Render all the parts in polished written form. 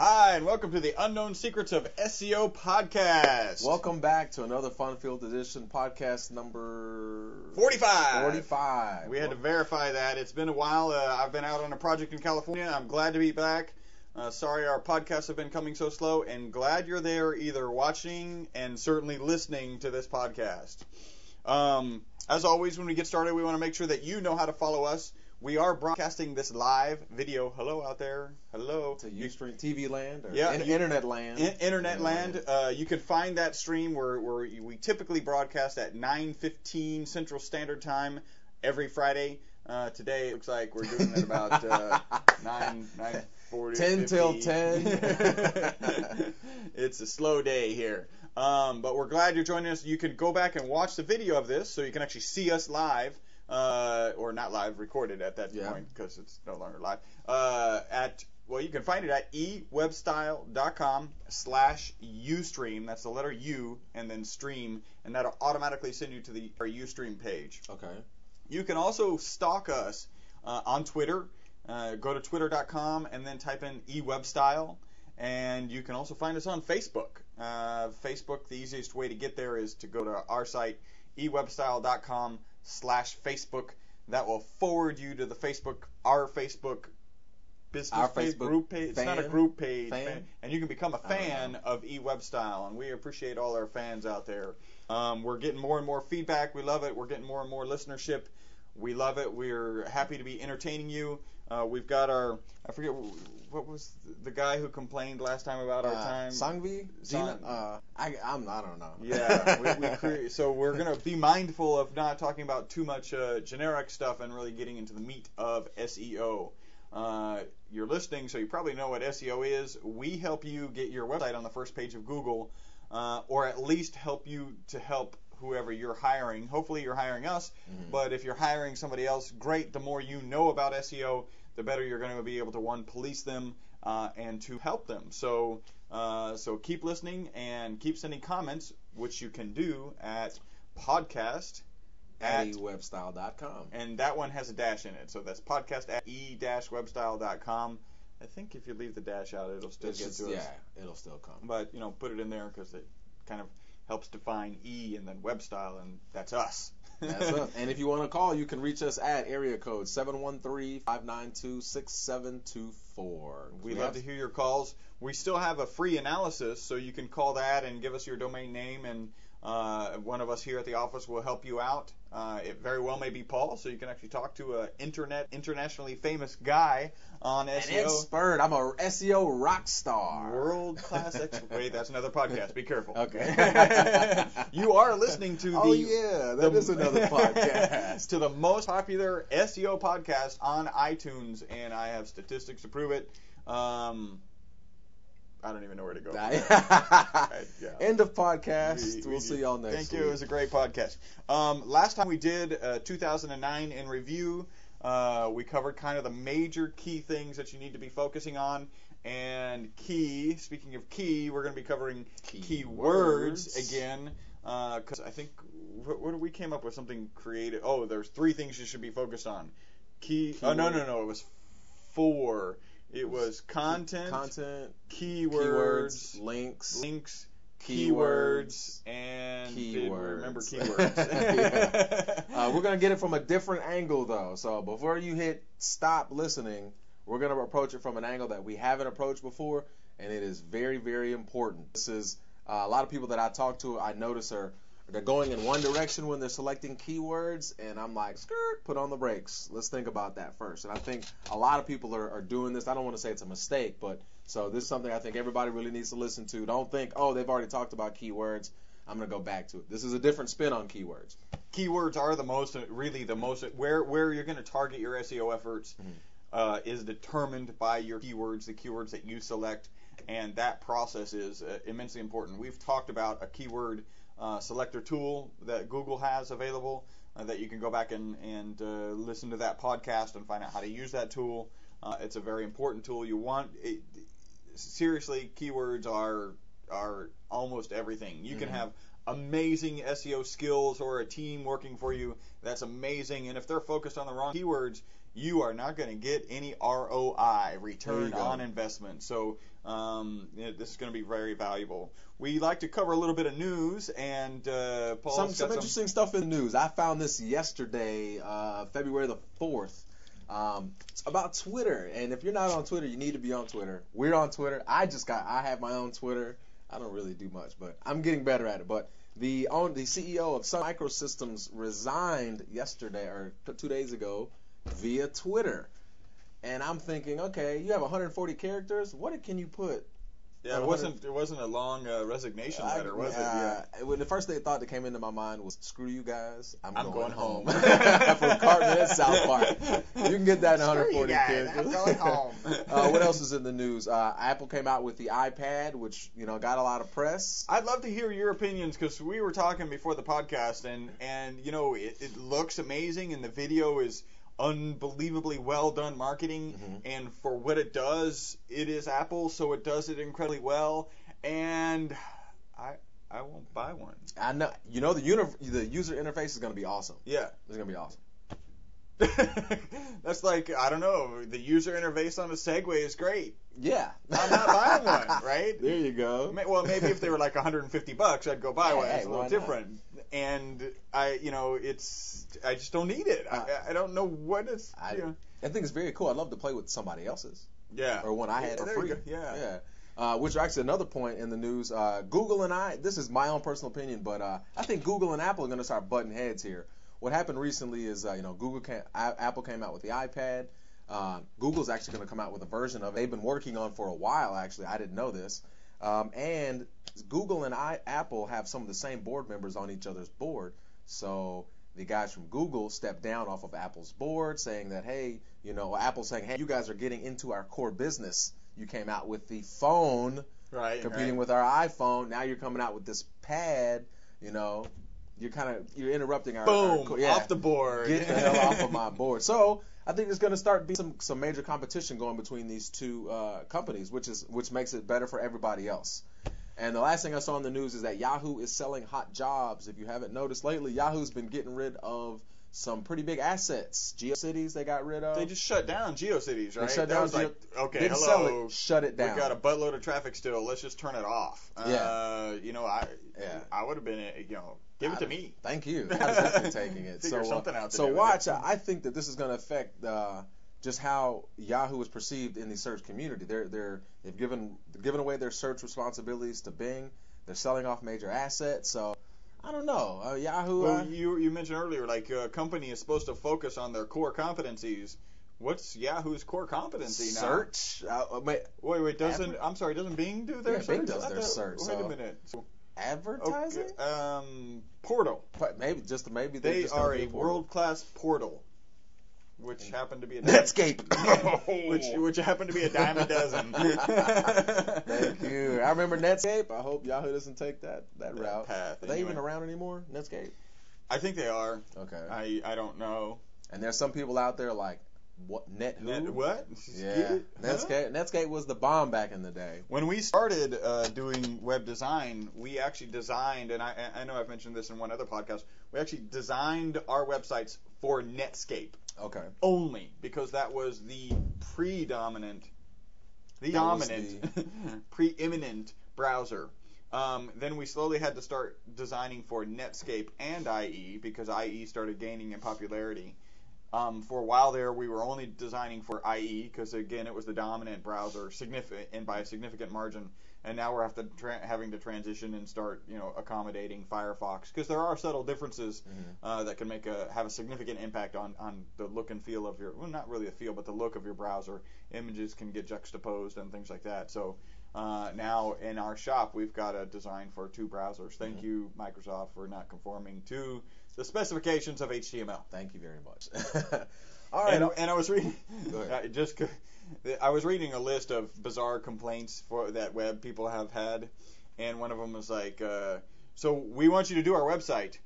Hi, and welcome to the Unknown Secrets of SEO podcast. Welcome back to another Fun-Filled Edition podcast number 45. We had to verify that. It's been a while. I've been out on a project in California. I'm glad to be back. Sorry our podcasts have been coming so slow, and glad you're there either watching and certainly listening to this podcast. As always, when we get started, we want to make sure that you know how to follow us. We are broadcasting this live video. Hello out there. Hello. To Ustream TV land or yeah, internet land. Internet land. You can find that stream where we typically broadcast at 9:15 Central Standard Time every Friday. Today it looks like we're doing it about 9:40. 10 till 10. It's a slow day here. But we're glad you're joining us. You can go back and watch the video of this so you can actually see us live. Or not live, recorded at that point because it's no longer live. You can find it at ewebstyle.com/Ustream. That's the letter U and then stream, and that'll automatically send you to our Ustream page. Okay. You can also stalk us on Twitter. Go to twitter.com and then type in ewebstyle. And you can also find us on Facebook. Facebook, the easiest way to get there is to go to our site, ewebstyle.com/Facebook. That will forward you to the our Facebook business group page. It's not a group page. Fan. And you can become a fan of eWebstyle. And we appreciate all our fans out there. We're getting more and more feedback. We love it. We're getting more and more listenership. We love it. We're happy to be entertaining you. We've got I forget, what was the guy who complained last time about our time? Sangvi? I don't know. Yeah, so we're going to be mindful of not talking about too much generic stuff and really getting into the meat of SEO. You're listening, so you probably know what SEO is. We help you get your website on the first page of Google, or at least help you to help whoever you're hiring. Hopefully you're hiring us, but if you're hiring somebody else, great. The more you know about SEO, the better you're going to be able to, one, police them, and to help them. So keep listening and keep sending comments, which you can do at podcast at ewebstyle.com. And that one has a dash in it, so that's podcast at e-webstyle.com. I think if you leave the dash out, it'll still get to us. Yeah, it'll still come. But, put it in there because it kind of helps define E and then webstyle, and that's us. That's us. And if you want to call, you can reach us at area code 713-592-6724. We'd love to hear your calls. We still have a free analysis, so you can call that and give us your domain name, and one of us here at the office will help you out. It very well may be Paul, so you can actually talk to an internationally famous guy on SEO. An expert. I'm a SEO rock star. World-class expert. Wait, that's another podcast. Be careful. Okay. You are listening to that is another podcast. To the most popular SEO podcast on iTunes, and I have statistics to prove it. I don't even know where to go. End of podcast. We'll see y'all next week. Thank you. It was a great podcast. Last time we did 2009 in review. We covered kind of the major key things that you need to be focusing on. And speaking of key, we're going to be covering keywords again. Because I think, what we came up with something creative. Oh, there's 3 things you should be focused on. Oh, no. It was 4. It was content, keywords, links, keywords, and remember keywords. We're going to get it from a different angle, though. So before you hit stop listening, we're going to approach it from an angle that we haven't approached before, and it is very, very important. This is a lot of people that I talk to, I notice they're going in one direction when they're selecting keywords, and I'm like, put on the brakes. Let's think about that first. And I think a lot of people are doing this. I don't want to say it's a mistake, but so this is something I think everybody really needs to listen to. Don't think, they've already talked about keywords, I'm going to go back to it. This is a different spin on keywords. Keywords are the most, where you're going to target your SEO efforts is determined by your keywords, the keywords that you select, and that process is immensely important. We've talked about a keyword selector tool that Google has available that you can go back and listen to that podcast and find out how to use that tool. It's a very important tool. Seriously, keywords are almost everything. You can have amazing SEO skills or a team working for you. That's amazing. And if they're focused on the wrong keywords, you are not going to get any ROI, There return you go. on investment. So this is going to be very valuable. We like to cover a little bit of news, and Paul's Some got interesting stuff in the news. I found this yesterday, February the 4th. It's about Twitter, and if you're not on Twitter, you need to be on Twitter. We're on Twitter. I have my own Twitter. I don't really do much, but I'm getting better at it. But the CEO of Sun Microsystems resigned yesterday or 2 days ago via Twitter, and I'm thinking, okay, you have 140 characters. What can you put? Yeah, it wasn't a long resignation letter, was it? Yeah. When the first thought that came into my mind was, screw you guys, I'm going home. home. From Cartman and South Park. You can get that in 140 guys, characters. I'm going home. What else is in the news? Apple came out with the iPad, which got a lot of press. I'd love to hear your opinions, because we were talking before the podcast, and it looks amazing, and the video is unbelievably well done marketing, and for what it does, it is Apple, so it does it incredibly well, and I won't buy one. I know. The user interface is going to be awesome. Yeah. It's going to be awesome. That's like, I don't know, the user interface on a Segway is great. Yeah. I'm not buying one, right? There you go. Well, maybe if they were like $150, I'd go buy one. Hey, It's a little why different. And I just don't need it. I don't know what it's. I think it's very cool. I'd love to play with somebody else's. Yeah. Or one I had for there you free. go. Yeah. Which actually another point in the news. Google and this is my own personal opinion, but I think Google and Apple are going to start butting heads here. What happened recently is, Apple came out with the iPad. Google's actually going to come out with a version of it they've been working on for a while, actually. I didn't know this. And Google and Apple have some of the same board members on each other's board. So the guys from Google stepped down off of Apple's board, saying that, hey, Apple's saying, hey, you guys are getting into our core business. You came out with the phone, competing with our iPhone. Now you're coming out with this pad, You're interrupting our off the board. Get the hell off of my board. So I think there's going to start being some major competition going between these two companies, which makes it better for everybody else. And the last thing I saw in the news is that Yahoo is selling hot jobs. If you haven't noticed lately, Yahoo's been getting rid of some pretty big assets. GeoCities they got rid of. They just shut down GeoCities, right? They shut down. Okay, didn't hello. Sell it, shut it down. We got a buttload of traffic still. Let's just turn it off. Yeah. I would have been, give it to me. Thank you. I was definitely taking it. Figure something out. So watch. I think that this is going to affect just how Yahoo is perceived in the search community. They've given away their search responsibilities to Bing. They're selling off major assets. So I don't know. Yahoo. Well, you mentioned earlier, like a company is supposed to focus on their core competencies. What's Yahoo's core competency now? Search. Wait. Doesn't Bing do their search? Bing does their search. Wait a minute. Advertising? Okay, portal. Maybe they are a world-class portal, which happened to be a Netscape. which happened to be a dime a dozen. Thank you. I remember Netscape. I hope Yahoo doesn't take that route. Path, are they even around anymore? Netscape? I think they are. Okay. I don't know. And there's some people out there like, what? What? Yeah. Netscape was the bomb back in the day. When we started doing web design, we actually designed, and I know I've mentioned this in one other podcast, we actually designed our websites for Netscape. Okay. Only because that was the preeminent browser. Then we slowly had to start designing for Netscape and IE because IE started gaining in popularity. For a while there, we were only designing for IE because, again, it was the dominant browser, and by a significant margin. And now we're having to transition and start, accommodating Firefox because there are subtle differences that can have a significant impact on the look and feel of your, well, not really the feel, but the look of your browser. Images can get juxtaposed and things like that. So now in our shop, we've got a design for 2 browsers. Thank you, Microsoft, for not conforming to the specifications of HTML. Thank you very much. All right. And I was reading, I was reading a list of bizarre complaints that web people have had, and one of them was like, so we want you to do our website,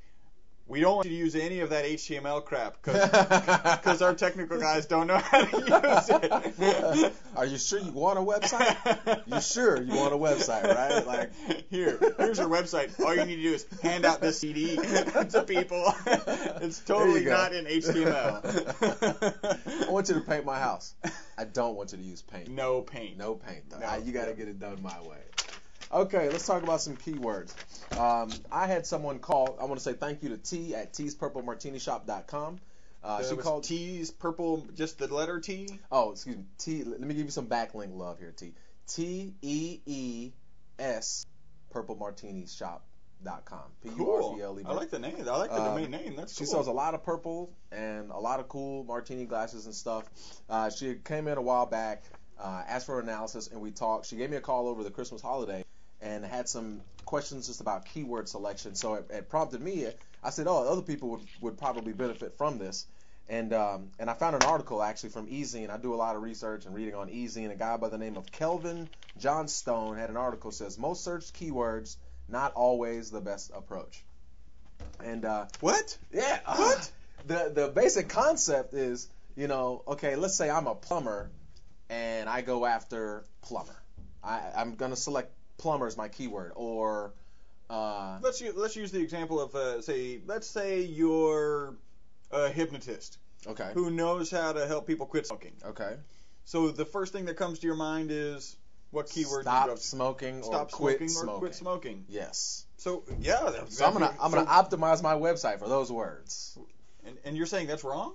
we don't want you to use any of that HTML crap because our technical guys don't know how to use it. Are you sure you want a website? You sure you want a website, right? Like, here's your website. All you need to do is hand out this CD to people. It's totally not in HTML. I want you to paint my house. I don't want you to use paint. No paint. No paint, though. No. You got to get it done my way. Okay, let's talk about some keywords. I had someone call. I want to say thank you to T at teespurplemartinishop.com. She called T's Purple, just the letter T. Oh, excuse me. T. Let me give you some backlink love here. TEES purplemartinishop.com. Cool. I like the name. I like the domain name. That's cool. She sells a lot of purple and a lot of cool martini glasses and stuff. She came in a while back, asked for analysis, and we talked. She gave me a call over the Christmas holiday and had some questions just about keyword selection. So it prompted me. I said, other people would probably benefit from this. And I found an article actually from eZine. I do a lot of research and reading on eZine. A guy by the name of Kelvin Johnstone had an article that says most searched keywords, not always the best approach. And what? Yeah. What? The basic concept is, okay, let's say I'm a plumber and I go after plumber. I'm going to select plumber as my keyword, or let's use the example of let's say you're a hypnotist, okay, who knows how to help people quit smoking. Okay. So the first thing that comes to your mind is what keyword? Stop smoking or quit smoking. Yes. So yeah. So I'm gonna optimize my website for those words. And you're saying that's wrong?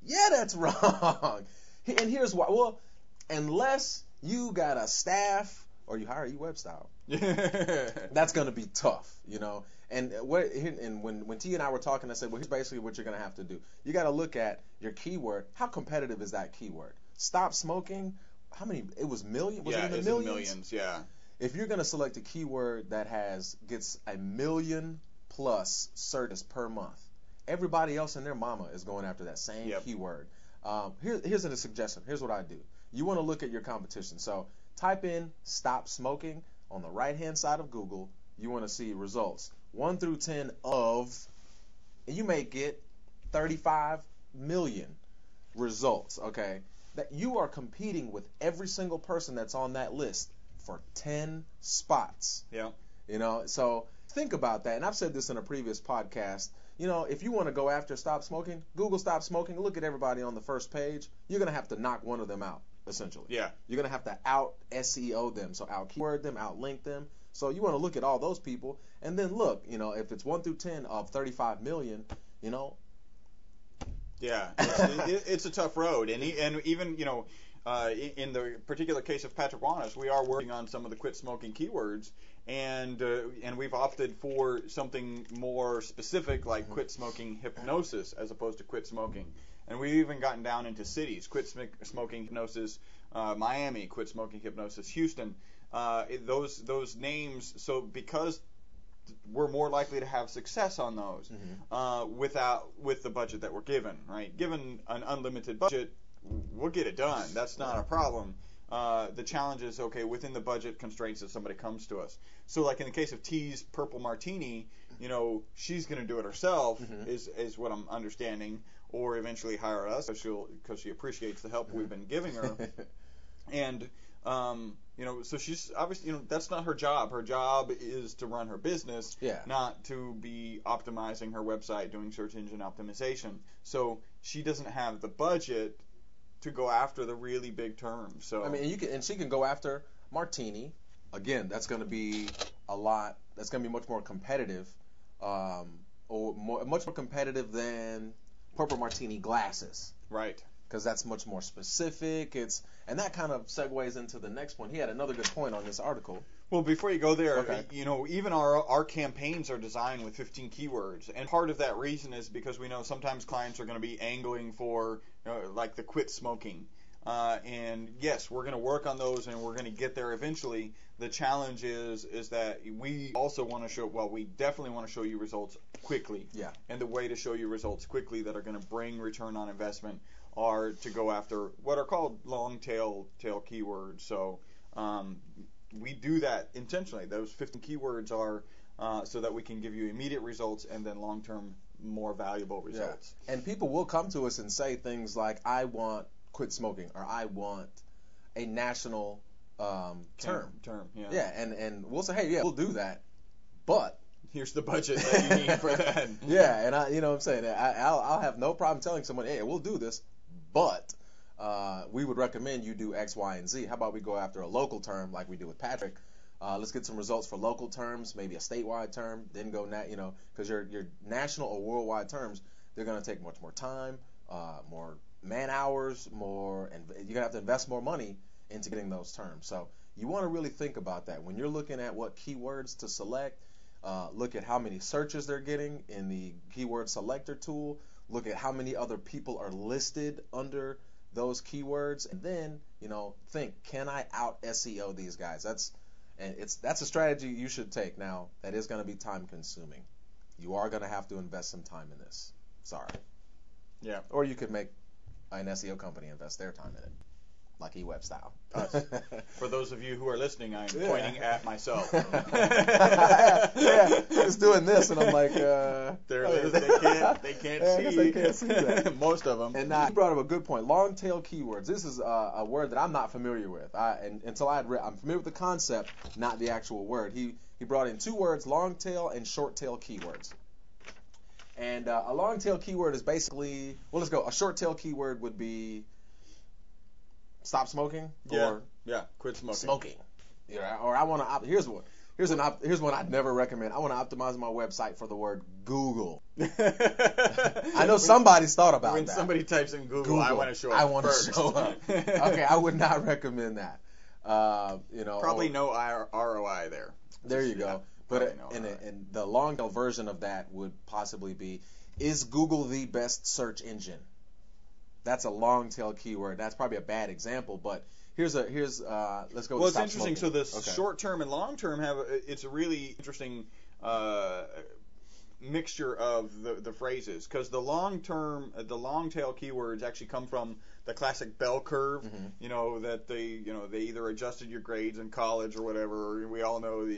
Yeah, that's wrong. And here's why. Well, unless you got a staff or you hire eWebstyle, that's gonna be tough, And when T and I were talking, I said, well, here's basically what you're gonna have to do. You got to look at your keyword. How competitive is that keyword? Stop smoking. How many? It was million. Was it in the millions? Millions. Yeah. If you're gonna select a keyword that gets 1 million plus searches per month, everybody else and their mama is going after that same keyword. Here's a suggestion. Here's what I do. You want to look at your competition. So type in stop smoking on the right-hand side of Google. You want to see results 1 through 10 and you may get 35 million results. Okay, that you are competing with every single person that's on that list for 10 spots. Yeah. So think about that. And I've said this in a previous podcast. If you want to go after stop smoking, Google stop smoking, look at everybody on the first page. You're going to have to knock one of them out, essentially. Yeah. You're going to have to out SEO them, so out keyword them, out link them. So you want to look at all those people and then look, if it's 1 through 10 of 35 million, Yeah, it's a tough road. And even, in the particular case of Patrick Wanis, we are working on some of the quit smoking keywords. And we've opted for something more specific, like quit smoking hypnosis, as opposed to quit smoking. And we've even gotten down into cities: quit smoking hypnosis, Miami; quit smoking hypnosis, Houston. Those names. So because we're more likely to have success on those with the budget that we're given. Right? Given an unlimited budget, we'll get it done. That's not a problem. The challenge is, within the budget constraints that somebody comes to us. So like in the case of T's Purple Martini, she's going to do it herself, is what I'm understanding, or eventually hire us because she appreciates the help we've been giving her. And, so she's obviously, that's not her job. Her job is to run her business, not to be optimizing her website, doing search engine optimization. So she doesn't have the budget to go after the really big terms. So she can go after Martini. Again, that's going to be that's going to be much more competitive, much more competitive than Purple Martini glasses. Right. Because that's much more specific. And that kind of segues into the next one. He had another good point on this article. Well, before you go there, even our campaigns are designed with 15 keywords, and part of that reason is because we know sometimes clients are going to be angling for like the quit smoking, and yes, we're going to work on those and we're going to get there eventually. The challenge is that we also want to show, we definitely want to show you results quickly. Yeah. And the way to show you results quickly that are going to bring return on investment are to go after what are called long tail keywords. So we do that intentionally. Those 15 keywords are so that we can give you immediate results and then long-term more valuable results. Yeah. And people will come to us and say things like, I want quit smoking, or I want a national term. Yeah. Yeah, and we'll say, hey, yeah, we'll do that, but here's the budget that you need for that. Yeah, and you know what I'm saying, I'll have no problem telling someone, hey, we'll do this, but we would recommend you do X, Y, and Z. How about we go after a local term like we do with Patrick? Let's get some results for local terms, maybe a statewide term, then go, because your national or worldwide terms, they're going to take much more time, more man hours, and you're going to have to invest more money into getting those terms. So you want to really think about that. When you're looking at what keywords to select, look at how many searches they're getting in the keyword selector tool, look at how many other people are listed under those keywords, and then, think, can I out SEO these guys? That's a strategy you should take. Now, that is going to be time consuming. You are going to have to invest some time in this. Sorry. Yeah. Or you could make an SEO company invest their time in it, like eWeb style. For those of you who are listening, I'm pointing at myself. Yeah, just doing this, and I'm like, there it is. They can't see. I guess they can't see that. Most of them. And you brought up a good point. Long tail keywords. This is a word that I'm not familiar with. Until I had read, I'm familiar with the concept, not the actual word. He brought in two words: long tail and short tail keywords. And a long tail keyword is basically, well, let's go. A short tail keyword would be stop smoking, or quit smoking. Smoking. Yeah, or I want to here's one I'd never recommend. I want to optimize my website for the word Google. I know somebody's thought about that. When somebody types in Google, I want to show up. I want to show up. Okay, I would not recommend that. Probably no ROI there. There you go. But and the long tail version of that would possibly be, is Google the best search engine? That's a long tail keyword. That's probably a bad example, but let's go. Well, with it's stop interesting. smoking. So the short term and long term it's a really interesting mixture of the phrases, because the long tail keywords actually come from the classic bell curve. Mm-hmm. That they either adjusted your grades in college or whatever. We all know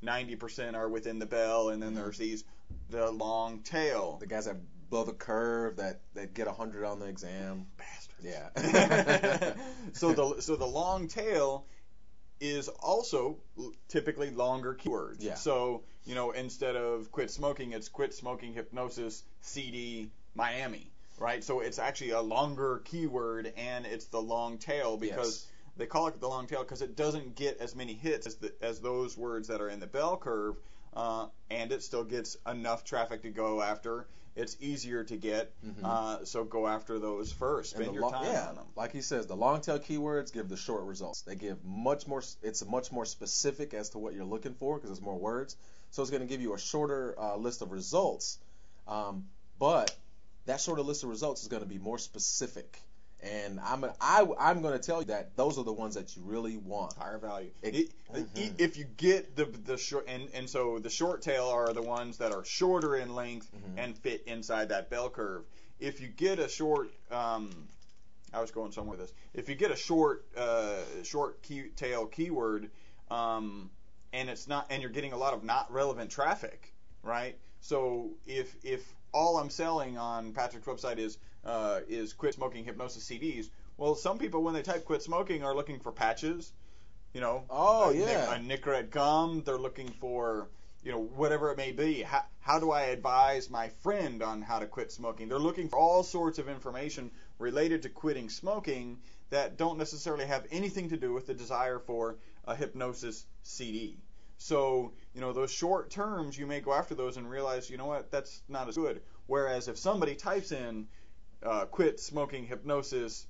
90% are within the bell, and then there's the long tail. The guys that blow the curve that get 100 on the exam. Bastards. Yeah. So the long tail is also typically longer keywords. Yeah. So, instead of quit smoking, it's quit smoking hypnosis CD Miami, right? So it's actually a longer keyword, and it's the long tail because they call it the long tail because it doesn't get as many hits as those words that are in the bell curve, and it still gets enough traffic to go after. It's easier to get, so go after those first. Spend your time on them. Like he says, the long tail keywords give the short results. They give much more. It's much more specific as to what you're looking for because it's more words. So it's going to give you a shorter list of results, but that shorter list of results is going to be more specific. And I'm going to tell you that those are the ones that you really want. Higher value. If you get the short, and so the short tail are the ones that are shorter in length and fit inside that bell curve. If you get a short, I was going somewhere with this. If you get a short tail keyword, and it's not, and you're getting a lot of not relevant traffic, right? So if all I'm selling on Patrick's website is quit smoking hypnosis CDs. Well, some people when they type quit smoking are looking for patches, a Nicorette gum. They're looking for whatever it may be. How do I advise my friend on how to quit smoking? They're looking for all sorts of information related to quitting smoking that don't necessarily have anything to do with the desire for a hypnosis CD. So, those short terms, you may go after those and realize, that's not as good. Whereas if somebody types in quit smoking hypnosis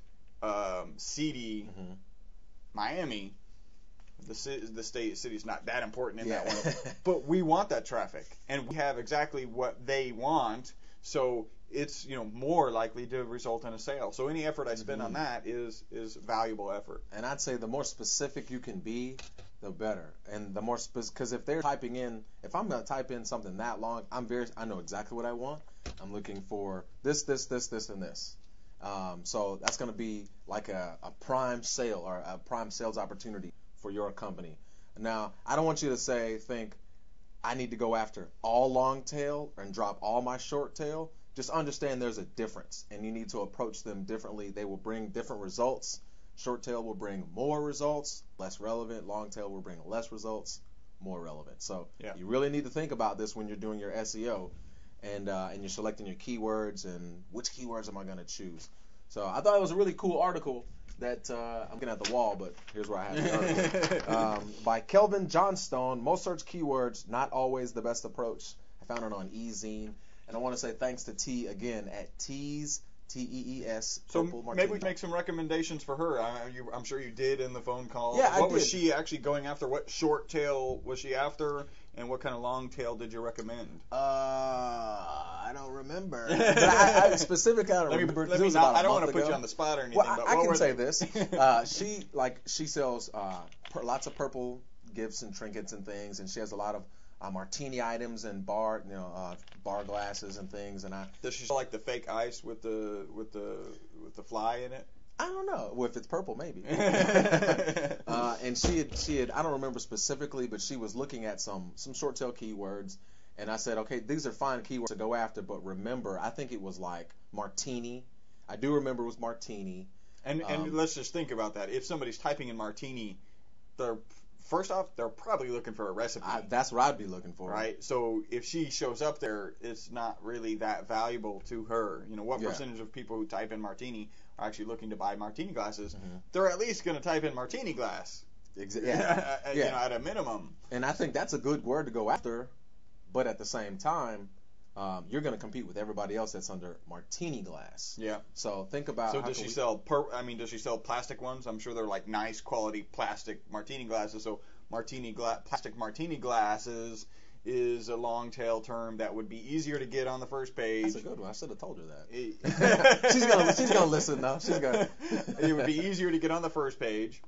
CD Miami, the city's not that important in that one. But we want that traffic, and we have exactly what they want, so it's more likely to result in a sale. So any effort I spend on that is valuable effort. And I'd say the more specific you can be, the better. And the more because if they're typing in, if I'm going to type in something that long, I know exactly what I want. I'm looking for this, and this. So that's going to be like a prime sale or a prime sales opportunity for your company. Now, I don't want you to think, I need to go after all long tail and drop all my short tail, just understand there's a difference, and you need to approach them differently. They will bring different results. Short tail will bring more results, less relevant. Long tail will bring less results, more relevant. So you really need to think about this when you're doing your SEO and you're selecting your keywords and which keywords am I going to choose. So I thought it was a really cool article that I'm looking at the wall, but here's where I have the article. By Kelvin Johnstone, most search keywords, not always the best approach. I found it on eZine. And I want to say thanks to T again at Tees, Tees. So maybe we can make some recommendations for her. I'm sure you did in the phone call. Yeah, what was she actually going after? What short tail was she after? And what kind of long tail did you recommend? I don't remember. But I specifically I don't remember. I don't want to put you on the spot or anything. Well, but I can say this. She sells lots of purple gifts and trinkets and things, and she has a lot of martini items and bar glasses and things. And does she sell like the fake ice with the fly in it? I don't know. If it's purple, maybe. And she had I don't remember specifically, but she was looking at some short tail keywords, and I said, okay, these are fine keywords to go after, but remember, I think it was like martini. I do remember it was martini. And let's just think about that. If somebody's typing in martini, first off, they're probably looking for a recipe. That's what I'd be looking for. Right? So if she shows up there, it's not really that valuable to her. What percentage of people who type in martini are actually looking to buy martini glasses? Mm-hmm. They're at least going to type in martini glass. At a minimum. And I think that's a good word to go after, but at the same time, you're going to compete with everybody else that's under martini glass. Yeah. So think about. So does she sell? Does she sell plastic ones? I'm sure they're like nice quality plastic martini glasses. So plastic martini glasses is a long tail term that would be easier to get on the first page. That's a good one. I should have told her that. She's gonna listen now. It would be easier to get on the first page,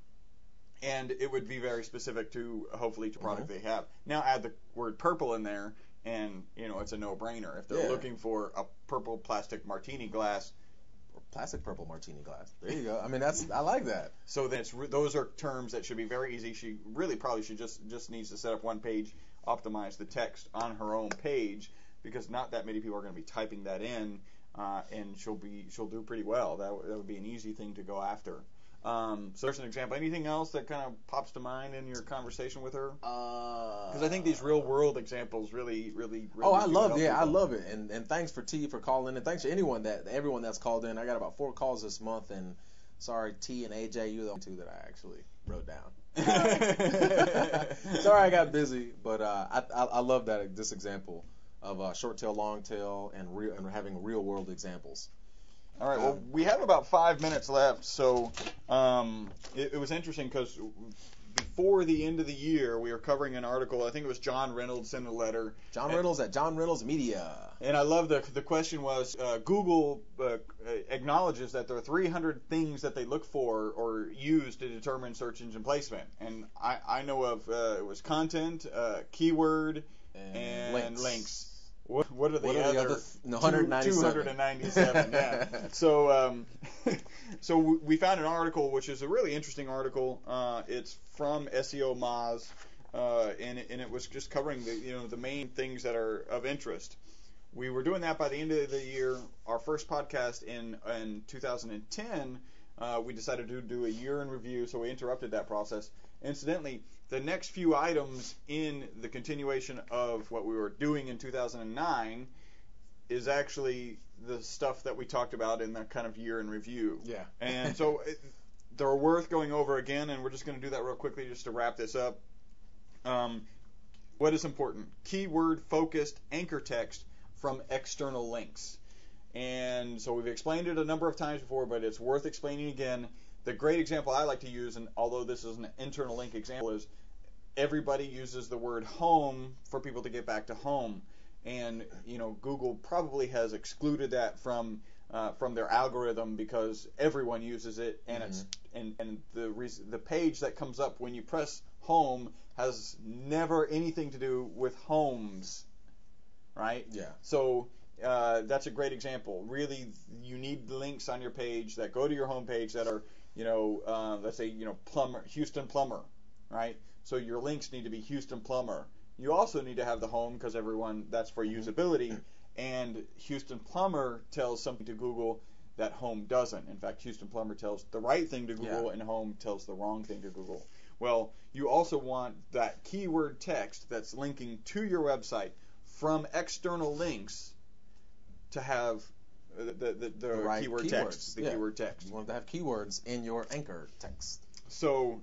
and it would be very specific to hopefully to product they have. Now add the word purple in there, and it's a no-brainer. If they're looking for a purple plastic martini glass, or plastic purple martini glass, there you go. I mean, I like that. So then those are terms that should be very easy. She really probably should just needs to set up one page, optimize the text on her own page, because not that many people are going to be typing that in, and she'll do pretty well. That would be an easy thing to go after. So there's an example. Anything else that kind of pops to mind in your conversation with her? Because I think these real world examples really. Oh, I love it. And thanks for T for calling, and thanks to everyone that's called in. I got about 4 calls this month, and sorry T and AJ, you're the only 2 that I actually wrote down. Sorry I got busy, but I love this example of short tail, long tail, and having real world examples. All right. Well, we have about 5 minutes left, so it was interesting because before the end of the year, we were covering an article. I think it was John Reynolds sent a letter. John Reynolds at John Reynolds Media. And I love the question was Google acknowledges that there are 300 things that they look for or use to determine search engine placement. And I know of it was content, keyword, and links. What are the other 297? Yeah. So we found an article which is a really interesting article. It's from SEO Moz, and it was just covering the main things that are of interest. We were doing that by the end of the year. Our first podcast in 2010, we decided to do a year in review, so we interrupted that process. Incidentally, the next few items in the continuation of what we were doing in 2009 is actually the stuff that we talked about in that kind of year in review. Yeah. And so they're worth going over again, and we're just going to do that real quickly just to wrap this up. What is important? Keyword-focused anchor text from external links. And so we've explained it a number of times before, but it's worth explaining again. The great example I like to use, and although this is an internal link example, is everybody uses the word home for people to get back to home. And Google probably has excluded that from their algorithm because everyone uses it, and it's the page that comes up when you press home has never anything to do with homes, right? Yeah. So that's a great example. Really, you need links on your page that go to your home page that are let's say plumber, Houston plumber, right? So your links need to be Houston plumber, You also need to have the home because that's for usability. And Houston Plumber tells something to Google that home doesn't. In fact, Houston Plumber tells the right thing to Google and home tells the wrong thing to Google. Well, you also want that keyword text that's linking to your website from external links to have the right keyword text. The keyword text. You want to have keywords in your anchor text. So,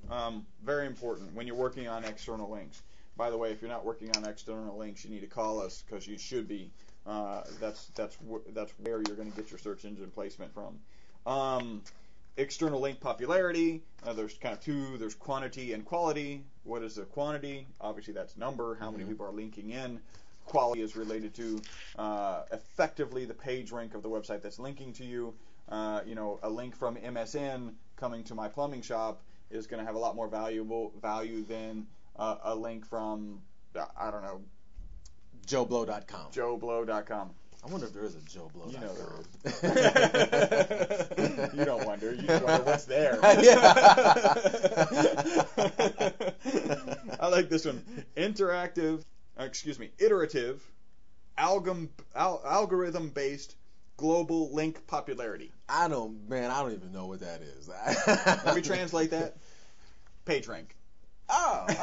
very important when you're working on external links. By the way, if you're not working on external links, you need to call us because you should be. That's where you're going to get your search engine placement from. External link popularity. There's kind of two. There's quantity and quality. What is the quantity? Obviously, that's number. How many people are linking in. Quality is related to effectively the page rank of the website that's linking to you. A link from MSN coming to my plumbing shop is going to have a lot more value than a link from, I don't know, JoeBlow.com. JoeBlow.com. I wonder if there is a JoeBlow.com. You know there is. You don't wonder. You just wonder what's there. I like this one. Iterative, algorithm-based global link popularity. I don't even know what that is. Let me translate that. PageRank. Oh, all right.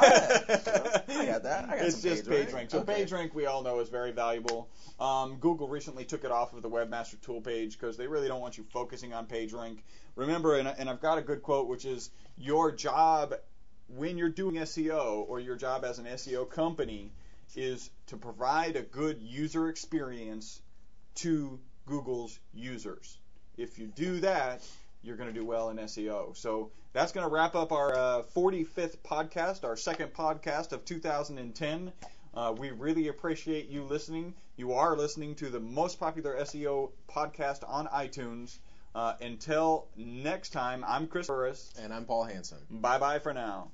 I got that. It's just PageRank. So PageRank, we all know, is very valuable. Google recently took it off of the Webmaster Tool page because they really don't want you focusing on PageRank. Remember, and I've got a good quote, which is your job when you're doing SEO or your job as an SEO company is to provide a good user experience to Google's users. If you do that, you're going to do well in SEO. So that's going to wrap up our 45th podcast, our second podcast of 2010. We really appreciate you listening. You are listening to the most popular SEO podcast on iTunes. Until next time, I'm Chris Burris. And I'm Paul Hansen. Bye-bye for now.